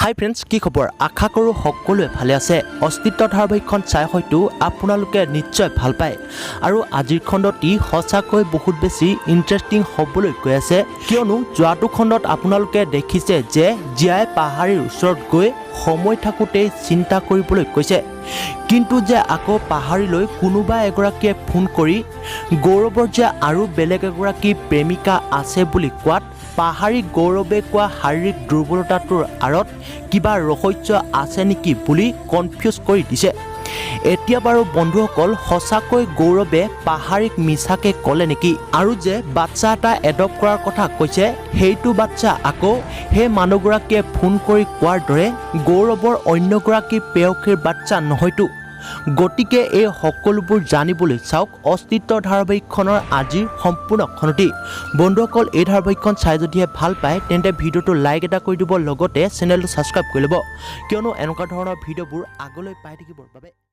হাই friends, কি খবৰ? আশা কৰোঁ সকলোৱে ভালে আছে। অস্তিত্ব ধাৰাবাহিকখন চাই হয়তো আপোনালোকে নিশ্চয় ভাল পায় আৰু আজিৰ খণ্ডটি সঁচাকৈ বহুত বেছি ইণ্টাৰেষ্টিং হ'বলৈ গৈ আছে, কিয়নো যোৱাটো খণ্ডত আপোনালোকে দেখিছে যে জীয়াই পাহাৰীৰ ওচৰত গৈ সময় থাকোঁতেই চিন্তা কৰিবলৈ কৈছে, কিন্তু যে আকৌ পাহাৰীলৈ কোনোবা এগৰাকীয়ে ফোন কৰি গৌৰৱৰ যে আৰু বেলেগ এগৰাকী প্ৰেমিকা আছে বুলি কোৱাত পাহাৰী গৌৰৱে কোৱা শাৰীৰিক দুৰ্বলতাটোৰ আঁৰত কিবা ৰহস্য আছে নেকি বুলি কনফিউজ কৰি দিছে। এতিয়া বাৰু বন্ধুসকল, সঁচাকৈ গৌৰৱে পাহাৰীক মিছাকে ক'লে নেকি? আৰু যে বাচ্চা এটা এডপ্ট কৰাৰ কথা কৈছে, সেইটো বাচ্চা আকৌ সেই মানুহগৰাকীয়ে ফোন কৰি কোৱাৰ দৰে গৌৰৱৰ অন্যগৰাকী প্ৰেয়সীৰ বাচ্চা নহয়তো। গতিকে এই সকলোবোৰ জানিবলৈ চাওক অস্তিত্ব ধাৰাবাহিকখনৰ আজিৰ সম্পূৰ্ণ খণ্ডটি। বন্ধুসকল, এই ধাৰাবাহিকখন চাই যদিহে ভাল পায় তেন্তে ভিডিঅ'টো লাইক এটা কৰি দিব, লগতে চেনেলটো ছাবস্ক্ৰাইব কৰি ল'ব, কিয়নো এনেকুৱা ধৰণৰ ভিডিঅ'বোৰ আগলৈ পাই থাকিবৰ বাবে।